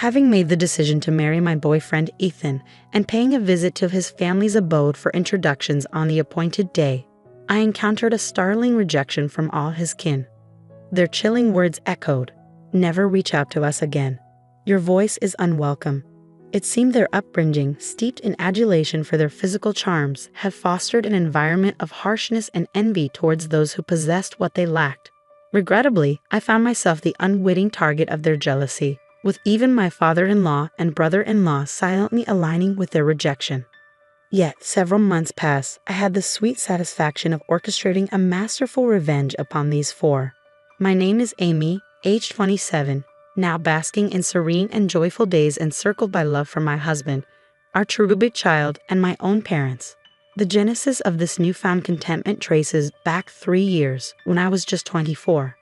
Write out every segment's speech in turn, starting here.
Having made the decision to marry my boyfriend Ethan and paying a visit to his family's abode for introductions on the appointed day, I encountered a startling rejection from all his kin. Their chilling words echoed, "Never reach out to us again. Your voice is unwelcome." It seemed their upbringing, steeped in adulation for their physical charms, had fostered an environment of harshness and envy towards those who possessed what they lacked. Regrettably, I found myself the unwitting target of their jealousy, with even my father-in-law and brother-in-law silently aligning with their rejection. Yet, several months passed, I had the sweet satisfaction of orchestrating a masterful revenge upon these four. My name is Amy, age 27, now basking in serene and joyful days encircled by love for my husband, our cherubic child, and my own parents. The genesis of this newfound contentment traces back 3 years, when I was just 24.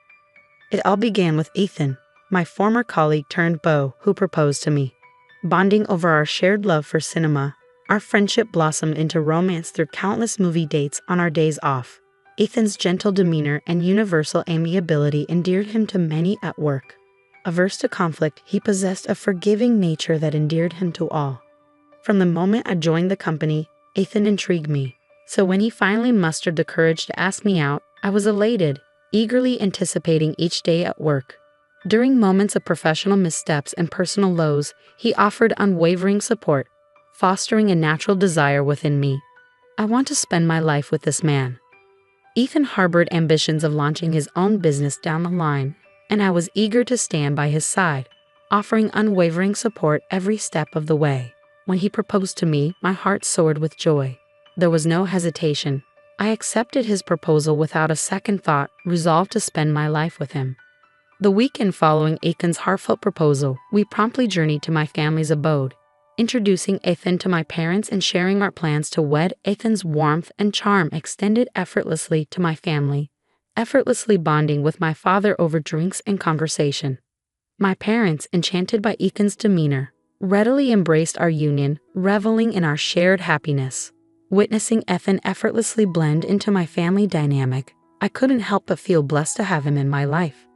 It all began with Ethan, my former colleague turned beau, who proposed to me. Bonding over our shared love for cinema, our friendship blossomed into romance through countless movie dates on our days off. Ethan's gentle demeanor and universal amiability endeared him to many at work. Averse to conflict, he possessed a forgiving nature that endeared him to all. From the moment I joined the company, Ethan intrigued me, so when he finally mustered the courage to ask me out, I was elated, eagerly anticipating each day at work. During moments of professional missteps and personal lows, he offered unwavering support, fostering a natural desire within me. I want to spend my life with this man. Ethan harbored ambitions of launching his own business down the line, and I was eager to stand by his side, offering unwavering support every step of the way. When he proposed to me, my heart soared with joy. There was no hesitation. I accepted his proposal without a second thought, resolved to spend my life with him. The weekend following Ethan's heartfelt proposal, we promptly journeyed to my family's abode, introducing Ethan to my parents and sharing our plans to wed. Ethan's warmth and charm extended effortlessly to my family, effortlessly bonding with my father over drinks and conversation. My parents, enchanted by Ethan's demeanor, readily embraced our union, reveling in our shared happiness. Witnessing Ethan effortlessly blend into my family dynamic, I couldn't help but feel blessed to have him in my life.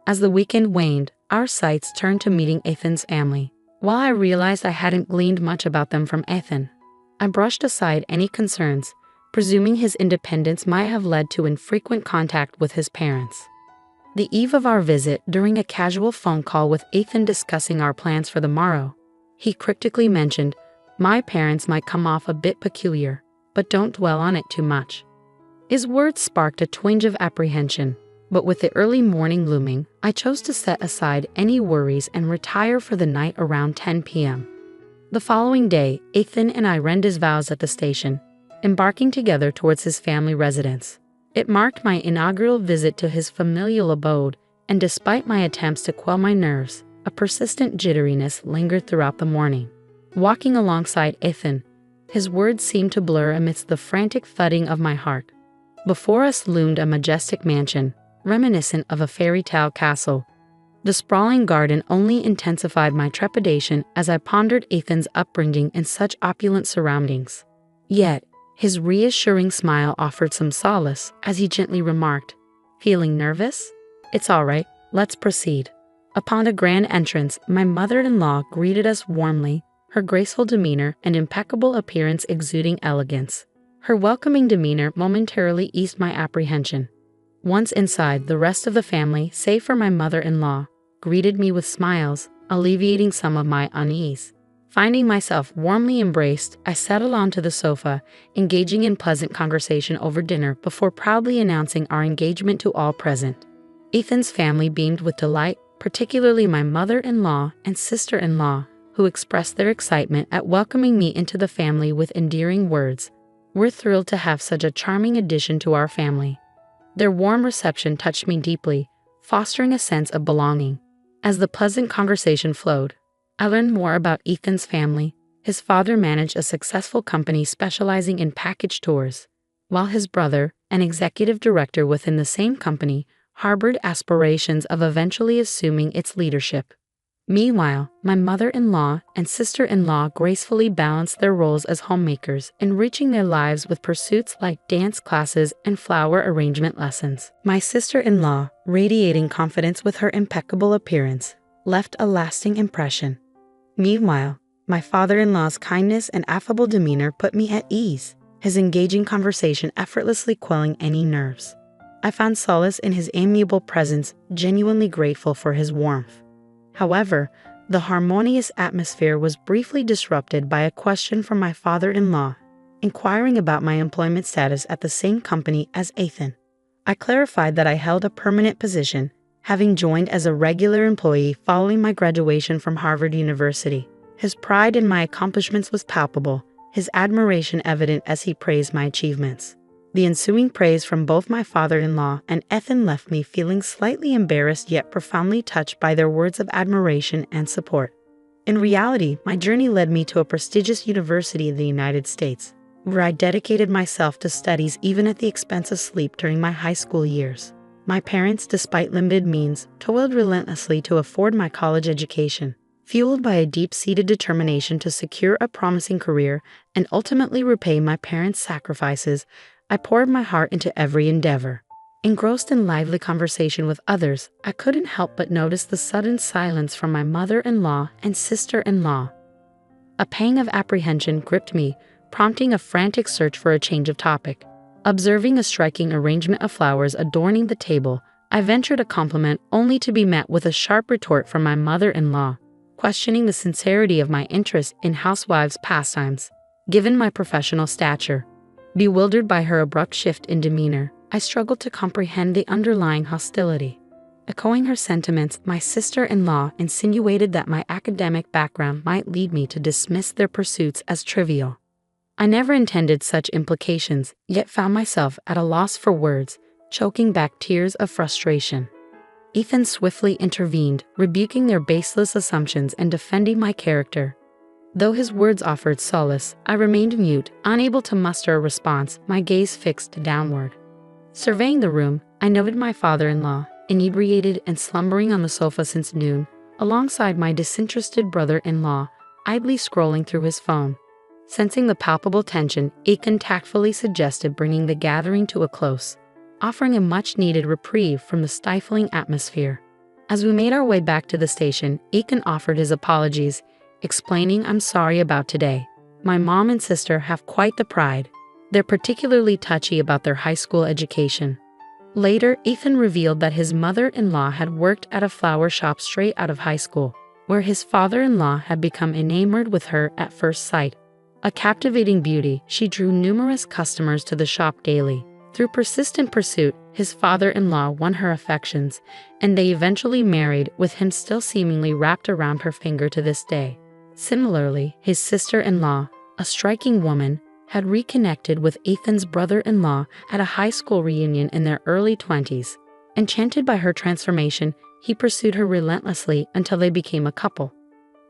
As the weekend waned, our sights turned to meeting Ethan's family. While I realized I hadn't gleaned much about them from Ethan, I brushed aside any concerns, presuming his independence might have led to infrequent contact with his parents. The eve of our visit, during a casual phone call with Ethan discussing our plans for the morrow, he cryptically mentioned, "My parents might come off a bit peculiar, but don't dwell on it too much." His words sparked a twinge of apprehension, but with the early morning looming, I chose to set aside any worries and retire for the night around 10 p.m. The following day, Ethan and I rendered his vows at the station, embarking together towards his family residence. It marked my inaugural visit to his familial abode, and despite my attempts to quell my nerves, a persistent jitteriness lingered throughout the morning. Walking alongside Ethan, his words seemed to blur amidst the frantic thudding of my heart. Before us loomed a majestic mansion, reminiscent of a fairy tale castle. The sprawling garden only intensified my trepidation as I pondered Ethan's upbringing in such opulent surroundings. Yet, his reassuring smile offered some solace as he gently remarked, "Feeling nervous? It's all right, let's proceed." Upon a grand entrance, my mother-in-law greeted us warmly, her graceful demeanor and impeccable appearance exuding elegance. Her welcoming demeanor momentarily eased my apprehension. Once inside, the rest of the family, save for my mother-in-law, greeted me with smiles, alleviating some of my unease. Finding myself warmly embraced, I settled onto the sofa, engaging in pleasant conversation over dinner before proudly announcing our engagement to all present. Ethan's family beamed with delight, particularly my mother-in-law and sister-in-law, who expressed their excitement at welcoming me into the family with endearing words. "We're thrilled to have such a charming addition to our family." Their warm reception touched me deeply, fostering a sense of belonging. As the pleasant conversation flowed, I learned more about Ethan's family. His father managed a successful company specializing in package tours, while his brother, an executive director within the same company, harbored aspirations of eventually assuming its leadership. Meanwhile, my mother-in-law and sister-in-law gracefully balanced their roles as homemakers, enriching their lives with pursuits like dance classes and flower arrangement lessons. My sister-in-law, radiating confidence with her impeccable appearance, left a lasting impression. Meanwhile, my father-in-law's kindness and affable demeanor put me at ease, his engaging conversation effortlessly quelling any nerves. I found solace in his amiable presence, genuinely grateful for his warmth. However, the harmonious atmosphere was briefly disrupted by a question from my father-in-law, inquiring about my employment status at the same company as Ethan. I clarified that I held a permanent position, having joined as a regular employee following my graduation from Harvard University. His pride in my accomplishments was palpable, his admiration evident as he praised my achievements. The ensuing praise from both my father-in-law and Ethan left me feeling slightly embarrassed yet profoundly touched by their words of admiration and support. In reality, my journey led me to a prestigious university in the United States, where I dedicated myself to studies even at the expense of sleep during my high school years. My parents, despite limited means, toiled relentlessly to afford my college education. Fueled by a deep-seated determination to secure a promising career and ultimately repay my parents' sacrifices, I poured my heart into every endeavor. Engrossed in lively conversation with others, I couldn't help but notice the sudden silence from my mother-in-law and sister-in-law. A pang of apprehension gripped me, prompting a frantic search for a change of topic. Observing a striking arrangement of flowers adorning the table, I ventured a compliment only to be met with a sharp retort from my mother-in-law, questioning the sincerity of my interest in housewives' pastimes, given my professional stature. Bewildered by her abrupt shift in demeanor, I struggled to comprehend the underlying hostility. Echoing her sentiments, my sister-in-law insinuated that my academic background might lead me to dismiss their pursuits as trivial. I never intended such implications, yet found myself at a loss for words, choking back tears of frustration. Ethan swiftly intervened, rebuking their baseless assumptions and defending my character. Though his words offered solace, I remained mute, unable to muster a response, my gaze fixed downward. Surveying the room, I noted my father-in-law, inebriated and slumbering on the sofa since noon, alongside my disinterested brother-in-law, idly scrolling through his phone. Sensing the palpable tension, Ethan tactfully suggested bringing the gathering to a close, offering a much-needed reprieve from the stifling atmosphere. As we made our way back to the station, Ethan offered his apologies, explaining, "I'm sorry about today. My mom and sister have quite the pride. They're particularly touchy about their high school education." Later, Ethan revealed that his mother-in-law had worked at a flower shop straight out of high school, where his father-in-law had become enamored with her at first sight. A captivating beauty, she drew numerous customers to the shop daily. Through persistent pursuit, his father-in-law won her affections, and they eventually married, with him still seemingly wrapped around her finger to this day. Similarly, his sister-in-law, a striking woman, had reconnected with Ethan's brother-in-law at a high school reunion in their early 20s. Enchanted by her transformation, he pursued her relentlessly until they became a couple.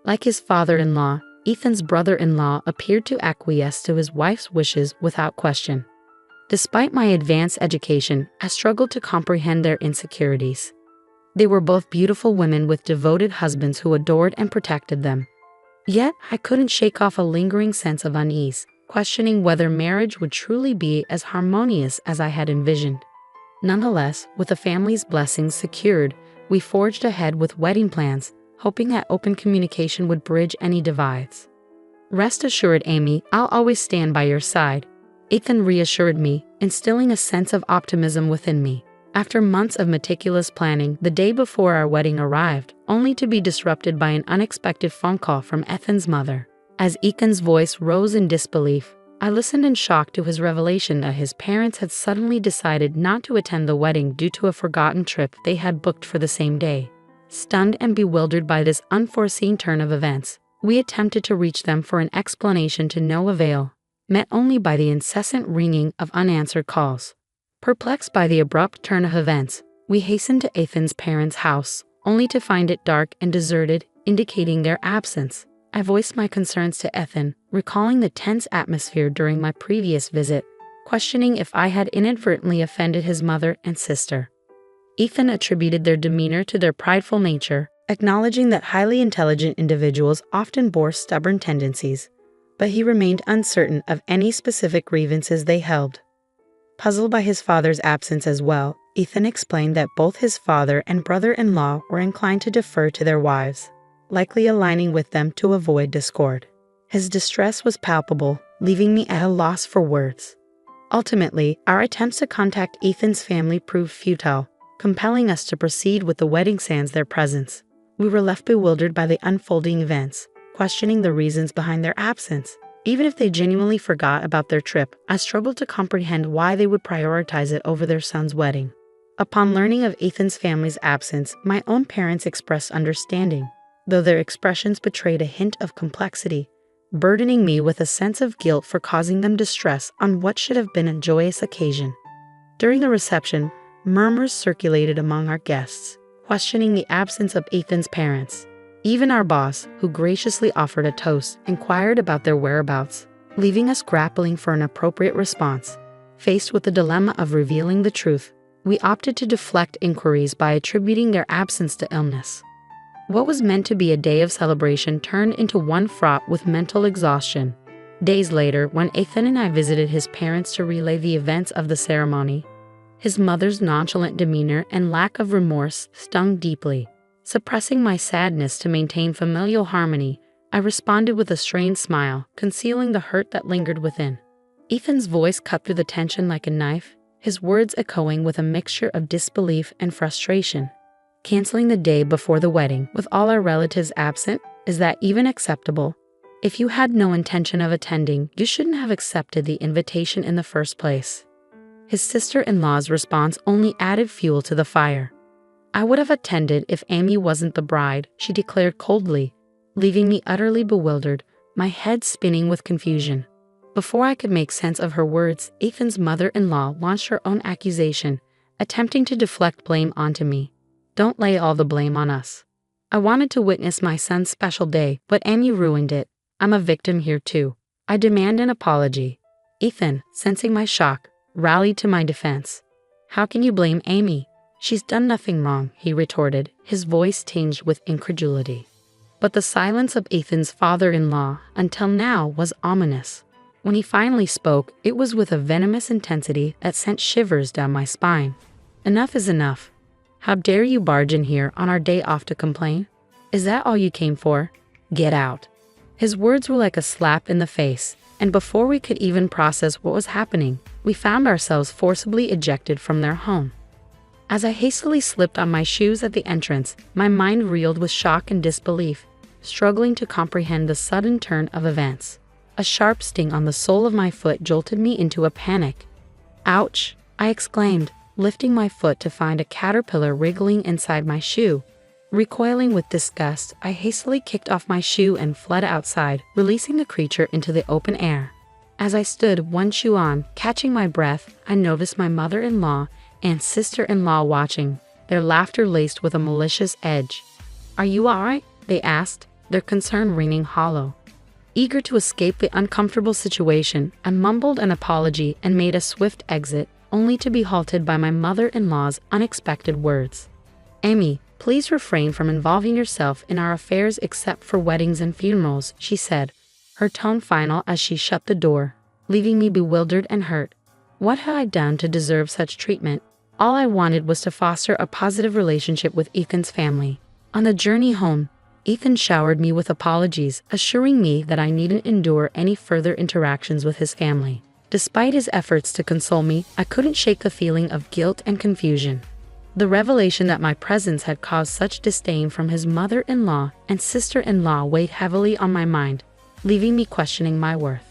Like his father-in-law, Ethan's brother-in-law appeared to acquiesce to his wife's wishes without question. Despite my advanced education, I struggled to comprehend their insecurities. They were both beautiful women with devoted husbands who adored and protected them. Yet, I couldn't shake off a lingering sense of unease, questioning whether marriage would truly be as harmonious as I had envisioned. Nonetheless, with the family's blessings secured, we forged ahead with wedding plans, hoping that open communication would bridge any divides. "Rest assured, Amy, I'll always stand by your side," Ethan reassured me, instilling a sense of optimism within me. After months of meticulous planning, the day before our wedding arrived, only to be disrupted by an unexpected phone call from Ethan's mother. As Ethan's voice rose in disbelief, I listened in shock to his revelation that his parents had suddenly decided not to attend the wedding due to a forgotten trip they had booked for the same day. Stunned and bewildered by this unforeseen turn of events, we attempted to reach them for an explanation to no avail, met only by the incessant ringing of unanswered calls. Perplexed by the abrupt turn of events, we hastened to Ethan's parents' house, only to find it dark and deserted, indicating their absence. I voiced my concerns to Ethan, recalling the tense atmosphere during my previous visit, questioning if I had inadvertently offended his mother and sister. Ethan attributed their demeanor to their prideful nature, acknowledging that highly intelligent individuals often bore stubborn tendencies, but he remained uncertain of any specific grievances they held. Puzzled by his father's absence as well, Ethan explained that both his father and brother-in-law were inclined to defer to their wives, likely aligning with them to avoid discord. His distress was palpable, leaving me at a loss for words. Ultimately, our attempts to contact Ethan's family proved futile, compelling us to proceed with the wedding sans their presence. We were left bewildered by the unfolding events, questioning the reasons behind their absence. Even if they genuinely forgot about their trip, I struggled to comprehend why they would prioritize it over their son's wedding. Upon learning of Ethan's family's absence, my own parents expressed understanding, though their expressions betrayed a hint of complexity, burdening me with a sense of guilt for causing them distress on what should have been a joyous occasion. During the reception, murmurs circulated among our guests, questioning the absence of Ethan's parents. Even our boss, who graciously offered a toast, inquired about their whereabouts, leaving us grappling for an appropriate response. Faced with the dilemma of revealing the truth, we opted to deflect inquiries by attributing their absence to illness. What was meant to be a day of celebration turned into one fraught with mental exhaustion. Days later, when Ethan and I visited his parents to relay the events of the ceremony, his mother's nonchalant demeanor and lack of remorse stung deeply. Suppressing my sadness to maintain familial harmony, I responded with a strained smile, concealing the hurt that lingered within. Ethan's voice cut through the tension like a knife, his words echoing with a mixture of disbelief and frustration. Canceling the day before the wedding, with all our relatives absent, is that even acceptable? If you had no intention of attending, you shouldn't have accepted the invitation in the first place. His sister-in-law's response only added fuel to the fire. I would have attended if Amy wasn't the bride, she declared coldly, leaving me utterly bewildered, my head spinning with confusion. Before I could make sense of her words, Ethan's mother-in-law launched her own accusation, attempting to deflect blame onto me. Don't lay all the blame on us. I wanted to witness my son's special day, but Amy ruined it. I'm a victim here too. I demand an apology. Ethan, sensing my shock, rallied to my defense. How can you blame Amy? She's done nothing wrong, he retorted, his voice tinged with incredulity. But the silence of Ethan's father-in-law, until now, was ominous. When he finally spoke, it was with a venomous intensity that sent shivers down my spine. Enough is enough. How dare you barge in here on our day off to complain? Is that all you came for? Get out. His words were like a slap in the face, and before we could even process what was happening, we found ourselves forcibly ejected from their home. As I hastily slipped on my shoes at the entrance, my mind reeled with shock and disbelief, struggling to comprehend the sudden turn of events. A sharp sting on the sole of my foot jolted me into a panic. Ouch! I exclaimed, lifting my foot to find a caterpillar wriggling inside my shoe. Recoiling with disgust, I hastily kicked off my shoe and fled outside, releasing the creature into the open air. As I stood, one shoe on, catching my breath, I noticed my mother-in-law and sister-in-law watching, their laughter laced with a malicious edge. "Are you all right?" they asked, their concern ringing hollow. Eager to escape the uncomfortable situation, I mumbled an apology and made a swift exit, only to be halted by my mother-in-law's unexpected words. "Amy, please refrain from involving yourself in our affairs except for weddings and funerals," she said, her tone final as she shut the door, leaving me bewildered and hurt. What had I done to deserve such treatment? All I wanted was to foster a positive relationship with Ethan's family. On the journey home, Ethan showered me with apologies, assuring me that I needn't endure any further interactions with his family. Despite his efforts to console me, I couldn't shake the feeling of guilt and confusion. The revelation that my presence had caused such disdain from his mother-in-law and sister-in-law weighed heavily on my mind, leaving me questioning my worth.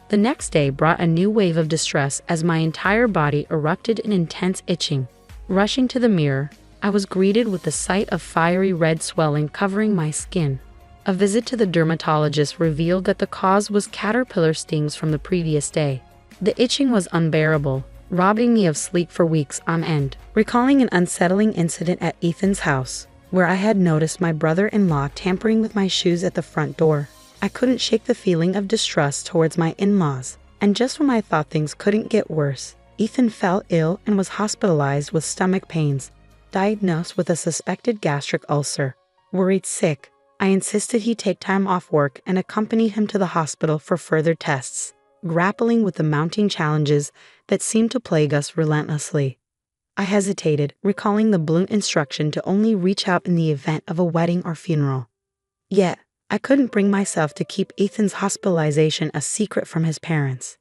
The next day brought a new wave of distress as my entire body erupted in intense itching. Rushing to the mirror, I was greeted with the sight of fiery red swelling covering my skin. A visit to the dermatologist revealed that the cause was caterpillar stings from the previous day. The itching was unbearable, robbing me of sleep for weeks on end. Recalling an unsettling incident at Ethan's house, where I had noticed my brother-in-law tampering with my shoes at the front door, I couldn't shake the feeling of distrust towards my in-laws. And just when I thought things couldn't get worse, Ethan fell ill and was hospitalized with stomach pains, diagnosed with a suspected gastric ulcer. Worried sick, I insisted he take time off work and accompanied him to the hospital for further tests, grappling with the mounting challenges that seemed to plague us relentlessly. I hesitated, recalling the blunt instruction to only reach out in the event of a wedding or funeral. Yet, I couldn't bring myself to keep Ethan's hospitalization a secret from his parents.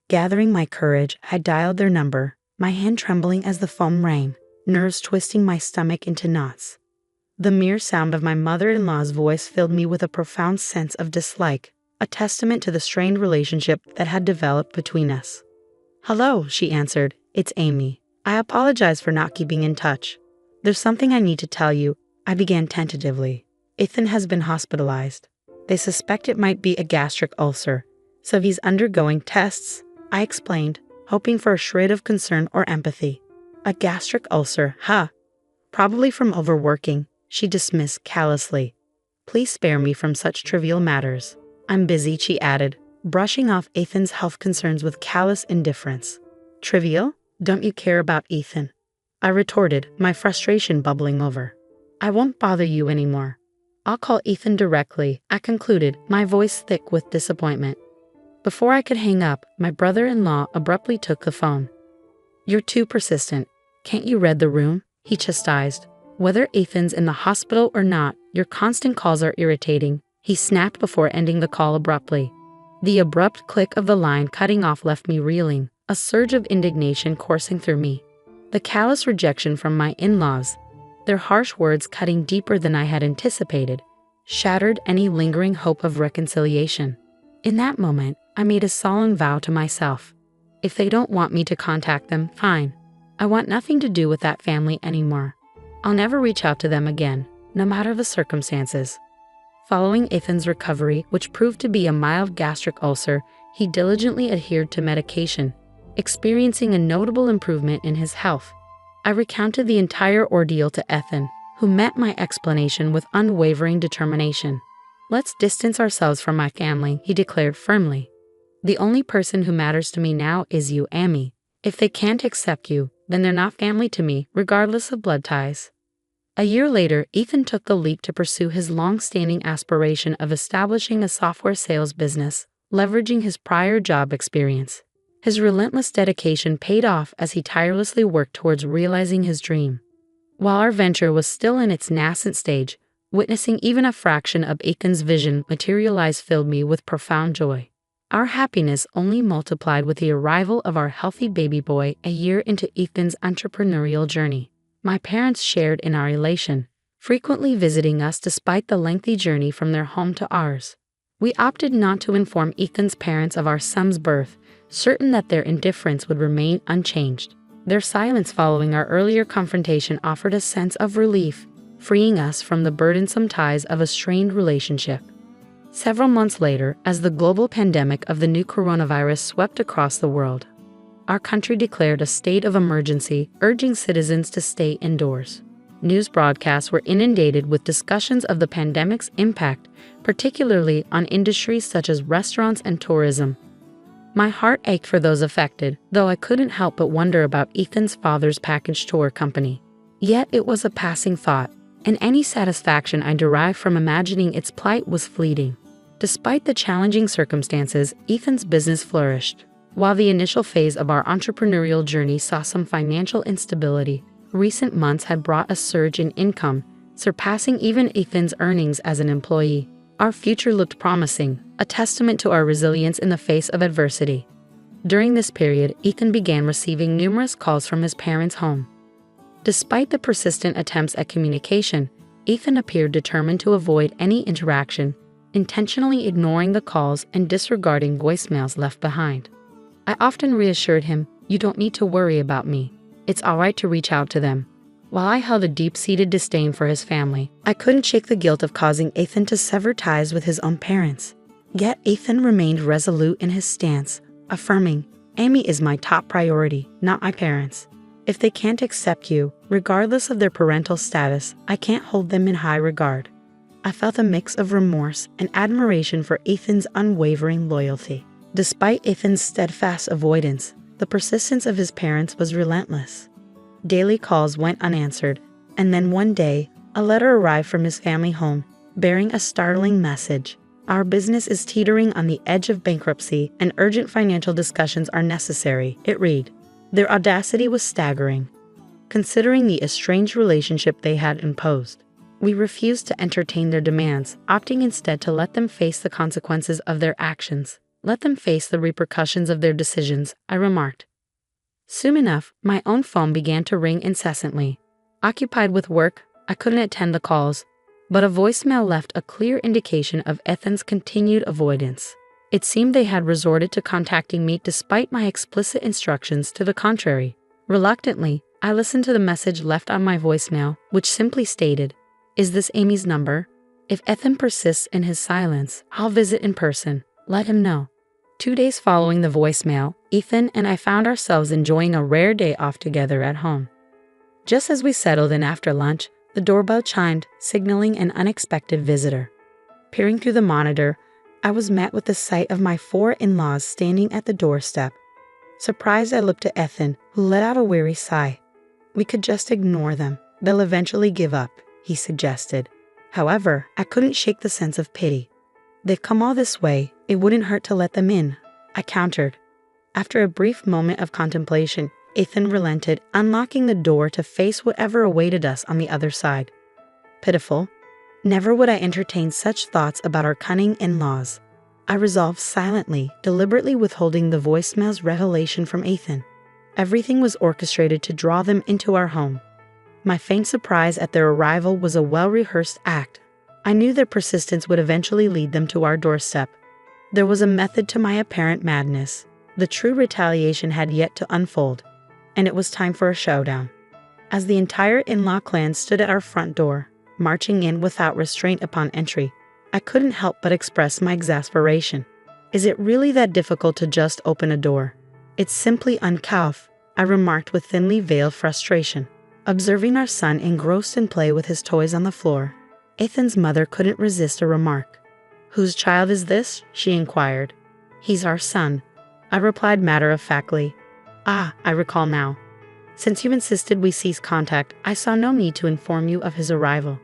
Gathering my courage, I dialed their number, my hand trembling as the phone rang, nerves twisting my stomach into knots. The mere sound of my mother-in-law's voice filled me with a profound sense of dislike, a testament to the strained relationship that had developed between us. "Hello," she answered. "It's Amy. I apologize for not keeping in touch. There's something I need to tell you," I began tentatively. "Ethan has been hospitalized. They suspect it might be a gastric ulcer, so he's undergoing tests," I explained, hoping for a shred of concern or empathy. "A gastric ulcer, huh? Probably from overworking," she dismissed callously. "Please spare me from such trivial matters. I'm busy," she added, brushing off Ethan's health concerns with callous indifference. "Trivial? Don't you care about Ethan?" I retorted, my frustration bubbling over. "I won't bother you anymore. I'll call Ethan directly," I concluded, my voice thick with disappointment. Before I could hang up, my brother-in-law abruptly took the phone. "You're too persistent. Can't you read the room?" he chastised. "Whether Ethan's in the hospital or not, your constant calls are irritating," he snapped before ending the call abruptly. The abrupt click of the line cutting off left me reeling, a surge of indignation coursing through me. The callous rejection from my in-laws, their harsh words cutting deeper than I had anticipated, shattered any lingering hope of reconciliation. In that moment, I made a solemn vow to myself. If they don't want me to contact them, fine. I want nothing to do with that family anymore. I'll never reach out to them again, no matter the circumstances. Following Ethan's recovery, which proved to be a mild gastric ulcer, he diligently adhered to medication, experiencing a notable improvement in his health. I recounted the entire ordeal to Ethan, who met my explanation with unwavering determination. "Let's distance ourselves from my family," he declared firmly. "The only person who matters to me now is you, Amy. If they can't accept you, then they're not family to me, regardless of blood ties." A year later, Ethan took the leap to pursue his long-standing aspiration of establishing a software sales business, leveraging his prior job experience. His relentless dedication paid off as he tirelessly worked towards realizing his dream. While our venture was still in its nascent stage, witnessing even a fraction of Ethan's vision materialize filled me with profound joy. Our happiness only multiplied with the arrival of our healthy baby boy a year into Ethan's entrepreneurial journey. My parents shared in our elation, frequently visiting us despite the lengthy journey from their home to ours. We opted not to inform Ethan's parents of our son's birth, certain that their indifference would remain unchanged. Their silence following our earlier confrontation offered a sense of relief, freeing us from the burdensome ties of a strained relationship. Several months later, as the global pandemic of the new coronavirus swept across the world, our country declared a state of emergency, urging citizens to stay indoors. News broadcasts were inundated with discussions of the pandemic's impact, particularly on industries such as restaurants and tourism. My heart ached for those affected, though I couldn't help but wonder about Ethan's father's package tour company. Yet it was a passing thought, and any satisfaction I derived from imagining its plight was fleeting. Despite the challenging circumstances, Ethan's business flourished. While the initial phase of our entrepreneurial journey saw some financial instability, recent months had brought a surge in income, surpassing even Ethan's earnings as an employee. Our future looked promising, a testament to our resilience in the face of adversity. During this period, Ethan began receiving numerous calls from his parents' home. Despite the persistent attempts at communication, Ethan appeared determined to avoid any interaction, intentionally ignoring the calls and disregarding voicemails left behind. I often reassured him, "You don't need to worry about me. It's all right to reach out to them." While I held a deep-seated disdain for his family, I couldn't shake the guilt of causing Ethan to sever ties with his own parents. Yet Ethan remained resolute in his stance, affirming, "Amy is my top priority, not my parents. If they can't accept you, regardless of their parental status, I can't hold them in high regard." I felt a mix of remorse and admiration for Ethan's unwavering loyalty. Despite Ethan's steadfast avoidance, the persistence of his parents was relentless. Daily calls went unanswered, and then one day, a letter arrived from his family home, bearing a startling message. "Our business is teetering on the edge of bankruptcy, and urgent financial discussions are necessary," it read. Their audacity was staggering. considering the estranged relationship they had imposed. We refused to entertain their demands, opting instead to let them face the consequences of their actions. Let them face the repercussions of their decisions, I remarked. Soon enough, my own phone began to ring incessantly. Occupied with work, I couldn't attend the calls, but a voicemail left a clear indication of Ethan's continued avoidance. It seemed they had resorted to contacting me despite my explicit instructions to the contrary. Reluctantly, I listened to the message left on my voicemail, which simply stated, "Is this Amy's number? If Ethan persists in his silence, I'll visit in person. Let him know." 2 days following the voicemail, Ethan and I found ourselves enjoying a rare day off together at home. Just as we settled in after lunch, the doorbell chimed, signaling an unexpected visitor. Peering through the monitor, I was met with the sight of my 4 in-laws standing at the doorstep. Surprised, I looked at Ethan, who let out a weary sigh. "We could just ignore them. They'll eventually give up," he suggested. However, I couldn't shake the sense of pity. "They've come all this way. It wouldn't hurt to let them in," I countered. After a brief moment of contemplation, Ethan relented, unlocking the door to face whatever awaited us on the other side. Pitiful. Never would I entertain such thoughts about our cunning in-laws. I resolved silently, deliberately withholding the voicemail's revelation from Ethan. Everything was orchestrated to draw them into our home. My faint surprise at their arrival was a well-rehearsed act. I knew their persistence would eventually lead them to our doorstep. There was a method to my apparent madness. The true retaliation had yet to unfold, and it was time for a showdown. As the entire in-law clan stood at our front door, marching in without restraint upon entry, I couldn't help but express my exasperation. "Is it really that difficult to just open a door? It's simply uncouth," I remarked with thinly veiled frustration. Observing our son engrossed in play with his toys on the floor, Ethan's mother couldn't resist a remark. "Whose child is this?" she inquired. "He's our son," I replied matter-of-factly. "Ah, I recall now. Since you insisted we cease contact, I saw no need to inform you of his arrival."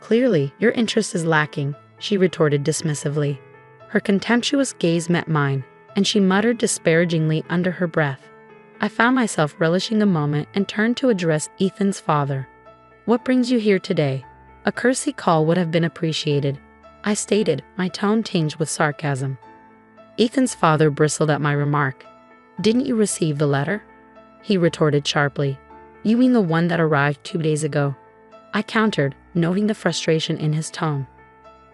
"Clearly, your interest is lacking," she retorted dismissively. Her contemptuous gaze met mine, and she muttered disparagingly under her breath. I found myself relishing the moment and turned to address Ethan's father. "What brings you here today?" A courtesy call would have been appreciated, I stated, my tone tinged with sarcasm. Ethan's father bristled at my remark. "Didn't you receive the letter?" He retorted sharply. "You mean the one that arrived 2 days ago?" I countered, noting the frustration in his tone.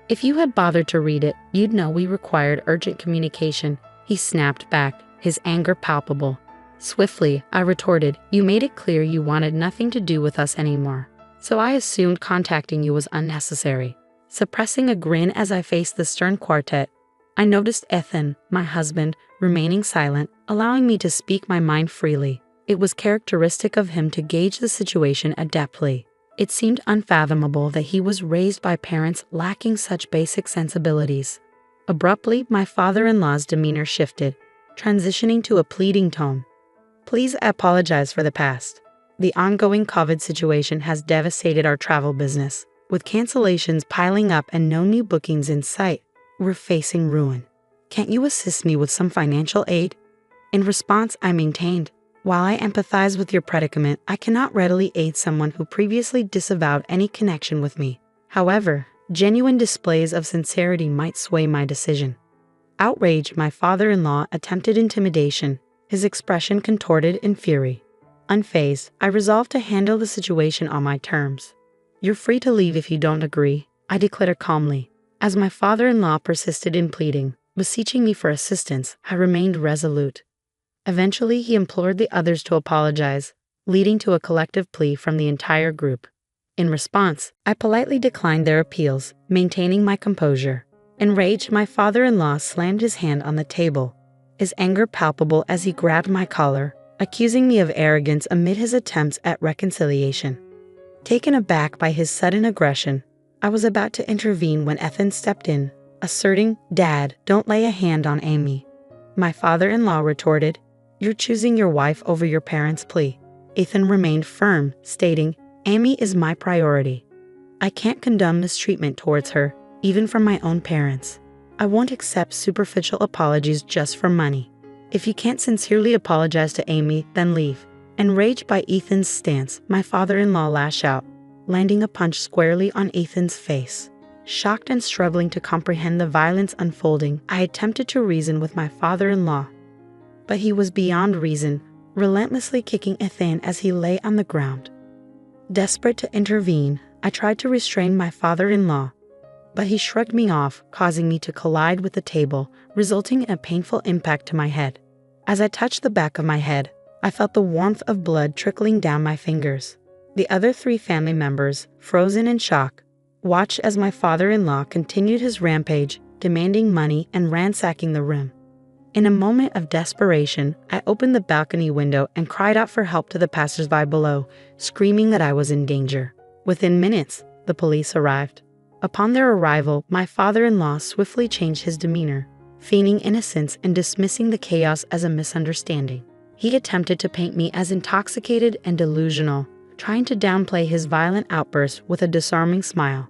"If you had bothered to read it, you'd know we required urgent communication," he snapped back, his anger palpable. Swiftly, I retorted, "You made it clear you wanted nothing to do with us anymore, so I assumed contacting you was unnecessary." Suppressing a grin as I faced the stern quartet, I noticed Ethan, my husband, remaining silent, allowing me to speak my mind freely. It was characteristic of him to gauge the situation adeptly. It seemed unfathomable that he was raised by parents lacking such basic sensibilities. Abruptly, my father-in-law's demeanor shifted, transitioning to a pleading tone. "Please apologize for the past. The ongoing COVID situation has devastated our travel business. With cancellations piling up and no new bookings in sight, we're facing ruin. Can't you assist me with some financial aid?" In response, I maintained, "While I empathize with your predicament, I cannot readily aid someone who previously disavowed any connection with me. However, genuine displays of sincerity might sway my decision." Outraged, my father-in-law attempted intimidation, his expression contorted in fury. Unfazed, I resolved to handle the situation on my terms. "You're free to leave if you don't agree," I declared calmly. As my father-in-law persisted in pleading, beseeching me for assistance, I remained resolute. Eventually, he implored the others to apologize, leading to a collective plea from the entire group. In response, I politely declined their appeals, maintaining my composure. Enraged, my father-in-law slammed his hand on the table, his anger palpable as he grabbed my collar, accusing me of arrogance amid his attempts at reconciliation. Taken aback by his sudden aggression, I was about to intervene when Ethan stepped in, asserting, "Dad, don't lay a hand on Amy." My father-in-law retorted, "You're choosing your wife over your parents' plea." Ethan remained firm, stating, "Amy is my priority. I can't condone mistreatment towards her, even from my own parents. I won't accept superficial apologies just for money. If you can't sincerely apologize to Amy, then leave." Enraged by Ethan's stance, my father-in-law lashed out, landing a punch squarely on Ethan's face. Shocked and struggling to comprehend the violence unfolding, I attempted to reason with my father-in-law. But he was beyond reason, relentlessly kicking Ethan as he lay on the ground. Desperate to intervene, I tried to restrain my father-in-law, but he shrugged me off, causing me to collide with the table, resulting in a painful impact to my head. As I touched the back of my head, I felt the warmth of blood trickling down my fingers. The other 3 family members, frozen in shock, watched as my father-in-law continued his rampage, demanding money and ransacking the room. In a moment of desperation, I opened the balcony window and cried out for help to the passers-by below, screaming that I was in danger. Within minutes, the police arrived. Upon their arrival, my father-in-law swiftly changed his demeanor, feigning innocence and dismissing the chaos as a misunderstanding. He attempted to paint me as intoxicated and delusional, trying to downplay his violent outbursts with a disarming smile.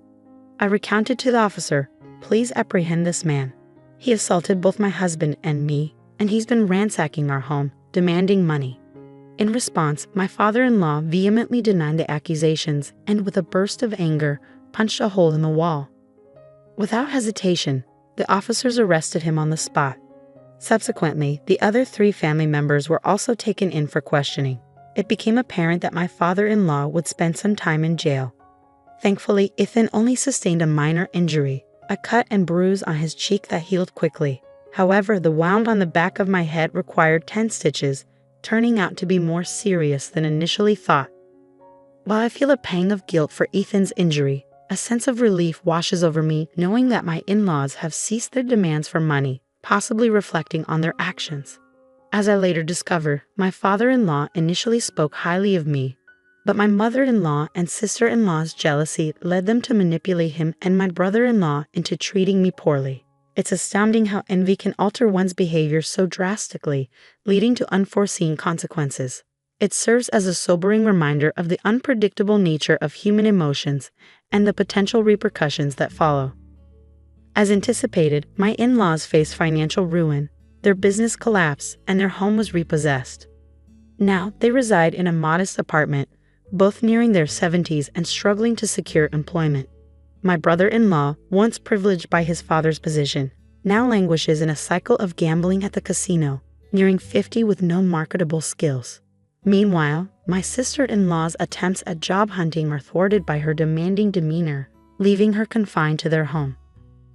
I recounted to the officer, "Please apprehend this man. He assaulted both my husband and me, and he's been ransacking our home, demanding money." In response, my father-in-law vehemently denied the accusations and, with a burst of anger, punched a hole in the wall. Without hesitation, the officers arrested him on the spot. Subsequently, the other 3 family members were also taken in for questioning. It became apparent that my father-in-law would spend some time in jail. Thankfully, Ethan only sustained a minor injury, a cut and bruise on his cheek that healed quickly. However, the wound on the back of my head required 10 stitches, turning out to be more serious than initially thought. While I feel a pang of guilt for Ethan's injury, a sense of relief washes over me knowing that my in-laws have ceased their demands for money, possibly reflecting on their actions. As I later discovered, my father-in-law initially spoke highly of me, but my mother-in-law and sister-in-law's jealousy led them to manipulate him and my brother-in-law into treating me poorly. It's astounding how envy can alter one's behavior so drastically, leading to unforeseen consequences. It serves as a sobering reminder of the unpredictable nature of human emotions and the potential repercussions that follow. As anticipated, my in-laws faced financial ruin. Their business collapsed, and their home was repossessed. Now, they reside in a modest apartment, both nearing their 70s and struggling to secure employment. My brother-in-law, once privileged by his father's position, now languishes in a cycle of gambling at the casino, nearing 50 with no marketable skills. Meanwhile, my sister-in-law's attempts at job hunting are thwarted by her demanding demeanor, leaving her confined to their home.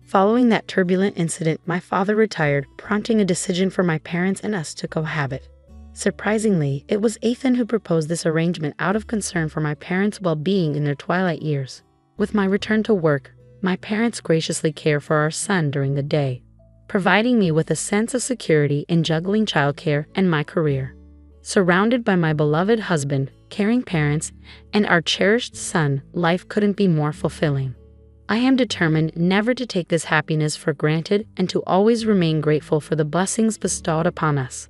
Following that turbulent incident, my father retired, prompting a decision for my parents and us to cohabit. Surprisingly, it was Ethan who proposed this arrangement out of concern for my parents' well-being in their twilight years. With my return to work, my parents graciously care for our son during the day, providing me with a sense of security in juggling childcare and my career. Surrounded by my beloved husband, caring parents, and our cherished son, life couldn't be more fulfilling. I am determined never to take this happiness for granted and to always remain grateful for the blessings bestowed upon us.